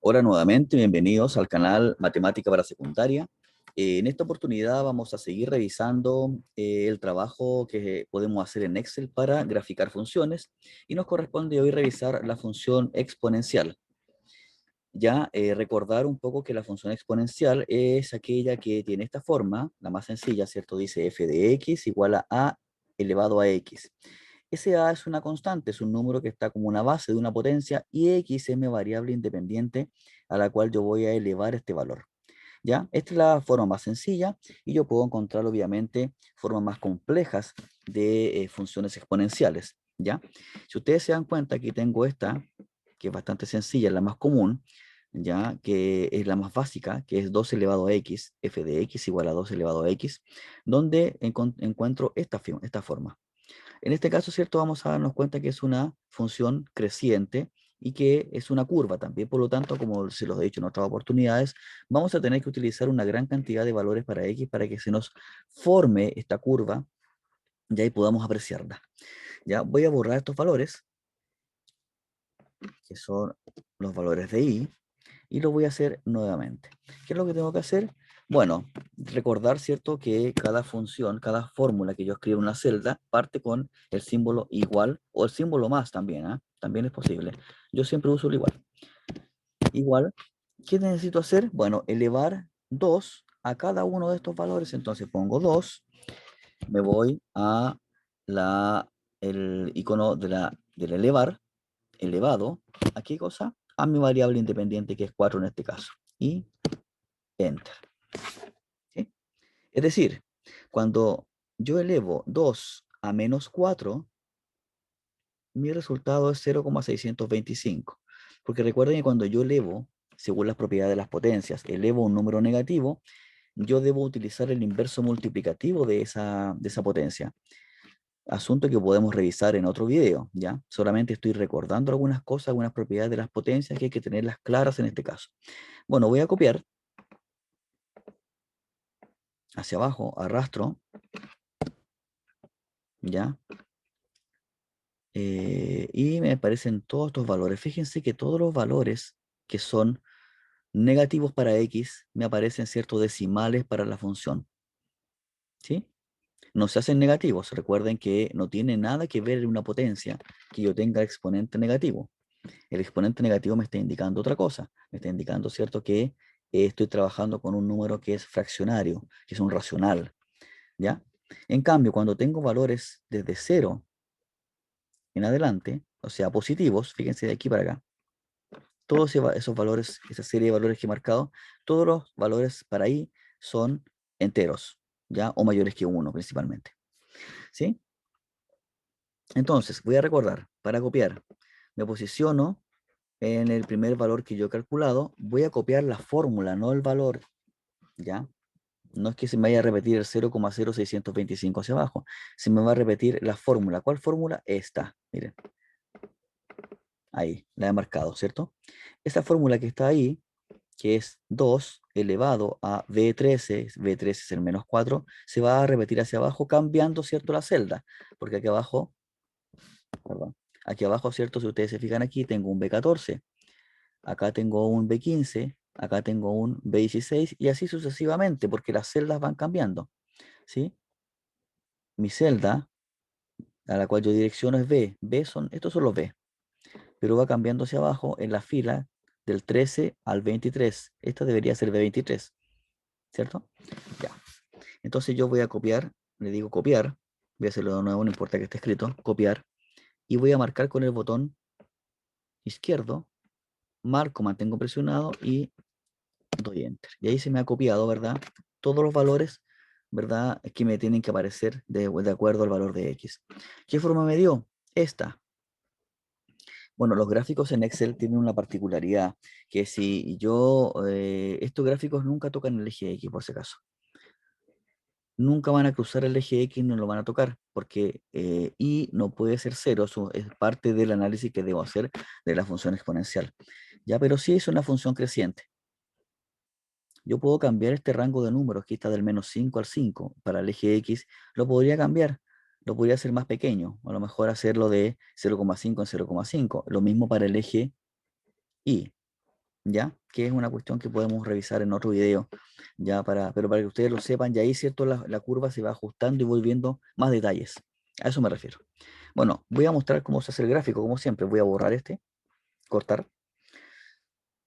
Hola nuevamente, bienvenidos al canal Matemática para Secundaria. En esta oportunidad vamos a seguir revisando el trabajo que podemos hacer en Excel para graficar funciones y nos corresponde hoy revisar la función exponencial. Ya recordar un poco que la función exponencial es aquella que tiene esta forma, la más sencilla, ¿cierto? Dice f de x igual a elevado a x. Ese a es una constante, es un número que está como una base de una potencia y x es mi variable independiente a la cual yo voy a elevar este valor. ¿Ya? Esta es la forma más sencilla y yo puedo encontrar obviamente formas más complejas de funciones exponenciales. ¿Ya? Si ustedes se dan cuenta, aquí tengo esta, que es bastante sencilla, es la más común, ¿ya? Que es la más básica, que es 2 elevado a x, f de x igual a 2 elevado a x, donde encuentro esta forma. En este caso, ¿cierto? Vamos a darnos cuenta que es una función creciente y que es una curva también. Por lo tanto, como se los he dicho en otras oportunidades, vamos a tener que utilizar una gran cantidad de valores para x para que se nos forme esta curva y ahí podamos apreciarla. Ya voy a borrar estos valores, que son los valores de y lo voy a hacer nuevamente. ¿Qué es lo que tengo que hacer? Bueno, recordar, ¿cierto?, que cada función, cada fórmula que yo escribo en una celda parte con el símbolo igual o el símbolo más también, ¿ah? También es posible. Yo siempre uso el igual. Igual, ¿qué necesito hacer? Bueno, elevar 2 a cada uno de estos valores. Entonces pongo 2, me voy a el icono del elevar, elevado, ¿a qué cosa? A mi variable independiente que es 4 en este caso. Y Enter. ¿Sí? Es decir, cuando yo elevo 2 a menos 4, mi resultado es 0,625. Porque recuerden que cuando yo elevo, según las propiedades de las potencias, elevo un número negativo, yo debo utilizar el inverso multiplicativo de esa potencia. Asunto que podemos revisar en otro video, ¿ya? Solamente estoy recordando algunas cosas, algunas propiedades de las potencias que hay que tenerlas claras en este caso. Bueno, voy a copiar hacia abajo, arrastro, ¿ya? Y me aparecen todos estos valores. Fíjense que todos los valores que son negativos para x me aparecen ciertos decimales para la función. ¿Sí? No se hacen negativos. Recuerden que no tiene nada que ver en una potencia que yo tenga exponente negativo. El exponente negativo me está indicando otra cosa. Me está indicando, ¿cierto?, que estoy trabajando con un número que es fraccionario, que es un racional. ¿Ya? En cambio, cuando tengo valores desde 0 en adelante, o sea, positivos, fíjense de aquí para acá, todos esos valores, esa serie de valores que he marcado, todos los valores para ahí son enteros, ¿ya? O mayores que 1 principalmente, ¿sí? Entonces, voy a recordar, para copiar, me posiciono en el primer valor que yo he calculado, voy a copiar la fórmula, no el valor, ¿ya? No es que se me vaya a repetir el 0,0625 hacia abajo, se me va a repetir la fórmula. ¿Cuál fórmula? Esta, miren, ahí, la he marcado, ¿cierto? Esta fórmula que está ahí, que es 2 elevado a V13 es el menos 4, se va a repetir hacia abajo cambiando, ¿cierto?, la celda, porque aquí abajo, perdón, aquí abajo, ¿cierto?, si ustedes se fijan aquí, tengo un B14, acá tengo un B15, acá tengo un B16 y así sucesivamente, porque las celdas van cambiando, ¿sí? Mi celda, a la cual yo direcciono es estos son los B, pero va cambiando hacia abajo en la fila del 13 al 23. Esta debería ser B23, ¿cierto? Ya. Entonces yo voy a copiar, le digo copiar, voy a hacerlo de nuevo, no importa que esté escrito, copiar, y voy a marcar con el botón izquierdo, marco, mantengo presionado y doy enter. Y ahí se me ha copiado, ¿verdad? Todos los valores, ¿verdad?, que me tienen que aparecer de acuerdo al valor de X. ¿Qué forma me dio? Esta. Bueno, los gráficos en Excel tienen una particularidad, que si yo, estos gráficos nunca tocan el eje X, por si acaso. Nunca van a cruzar el eje X, no lo van a tocar, porque y no puede ser cero, eso es parte del análisis que debo hacer de la función exponencial. Ya, pero sí es una función creciente. Yo puedo cambiar este rango de números, que está del menos 5 al 5, para el eje X, lo podría cambiar, lo podría hacer más pequeño, o a lo mejor hacerlo de 0,5 en 0,5, lo mismo para el eje Y. ¿ya? Que es una cuestión que podemos revisar en otro video, ya pero para que ustedes lo sepan, ya ahí, ¿cierto? La curva se va ajustando y voy viendo más detalles. A eso me refiero. Bueno, voy a mostrar cómo se hace el gráfico, como siempre. Voy a borrar este, cortar,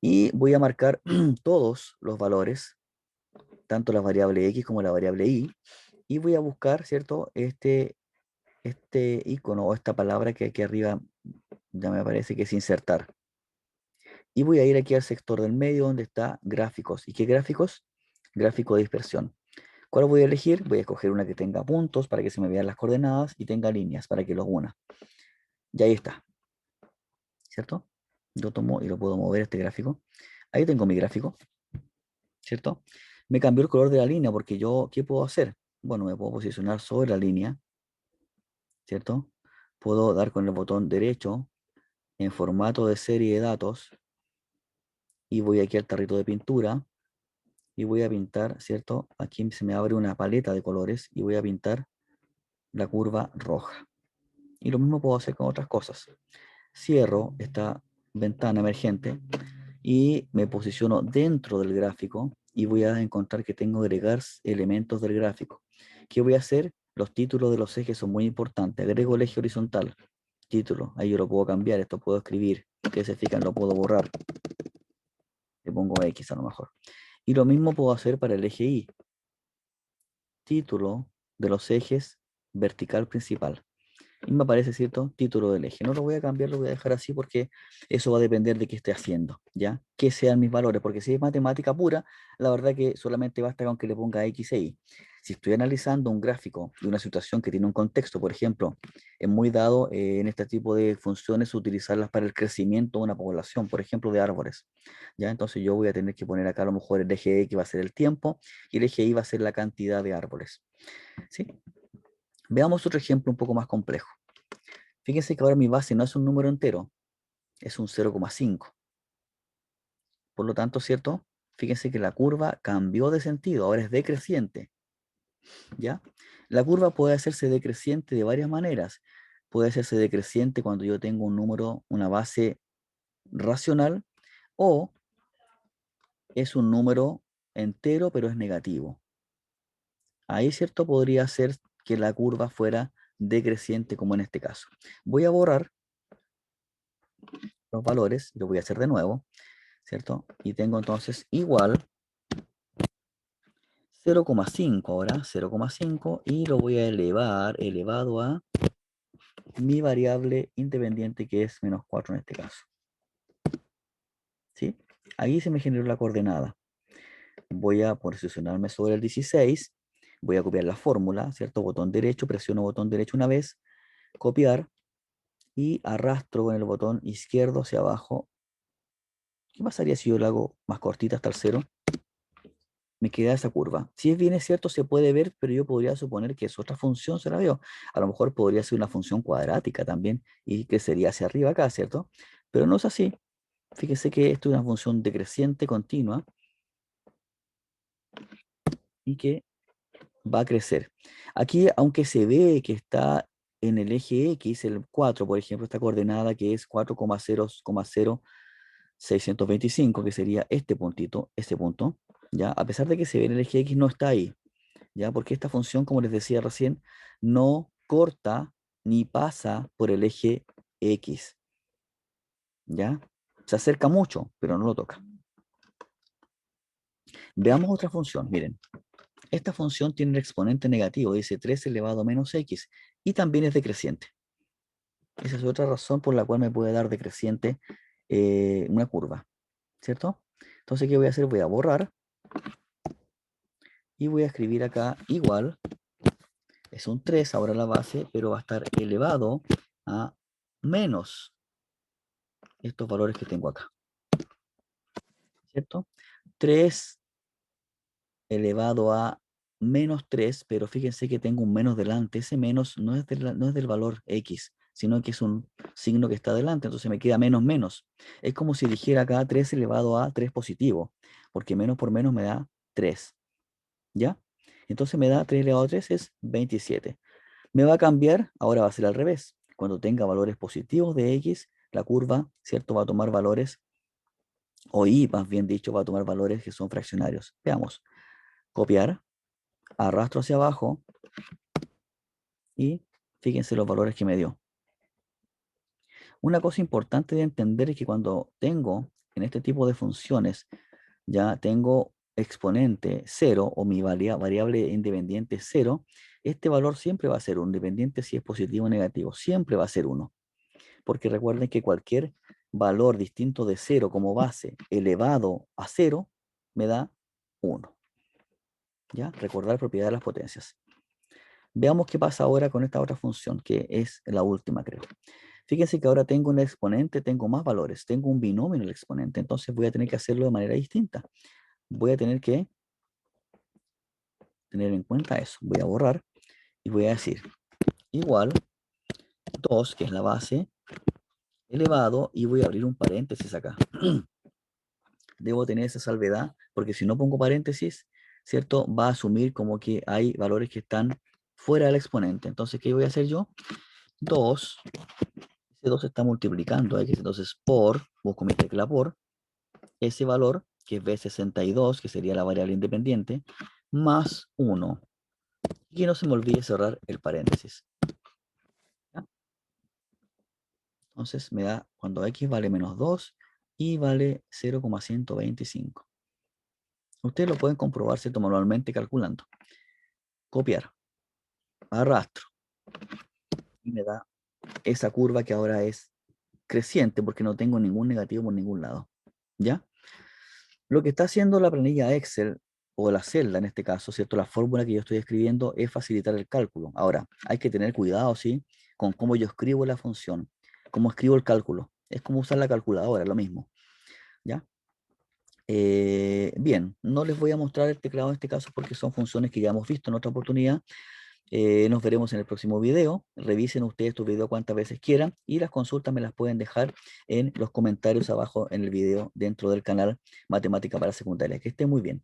y voy a marcar todos los valores, tanto la variable x como la variable y voy a buscar, ¿cierto? Este icono o esta palabra que aquí arriba ya me parece que es insertar. Y voy a ir aquí al sector del medio donde está gráficos. ¿Y qué gráficos? Gráfico de dispersión. ¿Cuál voy a elegir? Voy a escoger una que tenga puntos para que se me vean las coordenadas y tenga líneas para que los una. Y ahí está, ¿cierto? Yo tomo y lo puedo mover este gráfico. Ahí tengo mi gráfico, ¿cierto? Me cambió el color de la línea porque yo, ¿qué puedo hacer? Bueno, me puedo posicionar sobre la línea, ¿cierto? Puedo dar con el botón derecho en formato de serie de datos y voy aquí al tarrito de pintura y voy a pintar, ¿cierto? Aquí se me abre una paleta de colores y voy a pintar la curva roja. Y lo mismo puedo hacer con otras cosas. Cierro esta ventana emergente y me posiciono dentro del gráfico y voy a encontrar que tengo que agregar elementos del gráfico. ¿Qué voy a hacer? Los títulos de los ejes son muy importantes. Agrego el eje horizontal, título, ahí yo lo puedo cambiar, esto puedo escribir. Ustedes se fijan, lo puedo borrar. Le pongo X a lo mejor. Y lo mismo puedo hacer para el eje Y. Título de los ejes vertical principal. Y me aparece, ¿cierto? Título del eje. No lo voy a cambiar, lo voy a dejar así porque eso va a depender de qué esté haciendo, ¿ya? Que sean mis valores, porque si es matemática pura, la verdad que solamente basta con que le ponga X e Y. Si estoy analizando un gráfico de una situación que tiene un contexto, por ejemplo, es muy dado en este tipo de funciones utilizarlas para el crecimiento de una población, por ejemplo, de árboles, ¿ya? Entonces yo voy a tener que poner acá a lo mejor el eje X va a ser el tiempo y el eje Y va a ser la cantidad de árboles, ¿sí? Veamos otro ejemplo un poco más complejo. Fíjense que ahora mi base no es un número entero, es un 0,5. Por lo tanto, ¿cierto? Fíjense que la curva cambió de sentido, ahora es decreciente, ¿ya? La curva puede hacerse decreciente de varias maneras. Puede hacerse decreciente cuando yo tengo un número, una base racional, o es un número entero pero es negativo. Ahí, ¿cierto? Podría ser que la curva fuera decreciente como en este caso. Voy a borrar los valores, lo voy a hacer de nuevo, ¿cierto? Y tengo entonces igual 0,5 ahora, 0,5 y lo voy a elevar, elevado a mi variable independiente que es menos 4 en este caso. ¿Sí? Ahí se me generó la coordenada. Voy a posicionarme sobre el 16, voy a copiar la fórmula, ¿cierto? Botón derecho, presiono botón derecho una vez, copiar y arrastro con el botón izquierdo hacia abajo. ¿Qué pasaría si yo lo hago más cortita hasta el 0? Me queda esa curva. Si es bien es cierto, se puede ver, pero yo podría suponer que es otra función, se la veo. A lo mejor podría ser una función cuadrática también y que sería hacia arriba acá, ¿cierto? Pero no es así. Fíjese que esto es una función decreciente continua y que va a crecer. Aquí, aunque se ve que está en el eje X, el 4, por ejemplo, esta coordenada que es 4,0,0625, que sería este puntito, este punto, ¿ya? A pesar de que se ve en el eje X, no está ahí. ¿Ya? Porque esta función, como les decía recién, no corta ni pasa por el eje X, ¿ya? Se acerca mucho, pero no lo toca. Veamos otra función, miren. Esta función tiene el exponente negativo, dice 3 elevado a menos X, y también es decreciente. Esa es otra razón por la cual me puede dar decreciente una curva, ¿cierto? Entonces, ¿qué voy a hacer? Voy a borrar y voy a escribir acá igual. Es un 3 ahora la base, pero va a estar elevado a menos estos valores que tengo acá, ¿cierto? 3 elevado a menos 3, pero fíjense que tengo un menos delante. Ese menos no es del valor X, sino que es un signo que está delante, entonces me queda menos menos. Es como si dijera acá 3 elevado a 3 positivo, porque menos por menos me da 3, ¿ya? Entonces me da 3 elevado a 3 es 27. Me va a cambiar, ahora va a ser al revés. Cuando tenga valores positivos de X, la curva, ¿cierto? Va a tomar valores o y más bien dicho, va a tomar valores que son fraccionarios. Veamos, copiar, arrastro hacia abajo y fíjense los valores que me dio. Una cosa importante de entender es que cuando tengo en este tipo de funciones, ya tengo exponente 0 o mi variable independiente 0, este valor siempre va a ser 1, independiente si es positivo o negativo, siempre va a ser 1. Porque recuerden que cualquier valor distinto de 0 como base elevado a 0 me da 1. ¿Ya? Recordar propiedad de las potencias. Veamos qué pasa ahora con esta otra función, que es la última, creo. Fíjense que ahora tengo un exponente, tengo más valores, tengo un binomio en el exponente, entonces voy a tener que hacerlo de manera distinta. Voy a tener que tener en cuenta eso. Voy a borrar y voy a decir igual 2, que es la base, elevado, y voy a abrir un paréntesis acá. Debo tener esa salvedad, porque si no pongo paréntesis, ¿cierto? Va a asumir como que hay valores que están fuera del exponente. Entonces, ¿qué voy a hacer yo? 2, ese 2 está multiplicando, entonces por, busco mi tecla por, ese valor, que es B62, que sería la variable independiente, más 1. Y que no se me olvide cerrar el paréntesis. ¿Ya? Entonces me da cuando x vale menos 2 y vale 0,125. Ustedes lo pueden comprobar, ¿cierto? Manualmente calculando. Copiar, arrastro y me da esa curva que ahora es creciente porque no tengo ningún negativo por ningún lado. ¿Ya? Lo que está haciendo la planilla Excel o la celda en este caso, ¿cierto? La fórmula que yo estoy escribiendo es facilitar el cálculo. Ahora, hay que tener cuidado, ¿sí? Con cómo yo escribo la función, cómo escribo el cálculo. Es como usar la calculadora, lo mismo. ¿Ya? Bien, no les voy a mostrar el teclado en este caso porque son funciones que ya hemos visto en otra oportunidad. Nos veremos en el próximo video. Revisen ustedes tu video cuantas veces quieran y las consultas me las pueden dejar en los comentarios abajo en el video dentro del canal Matemática para Secundaria. Que estén muy bien.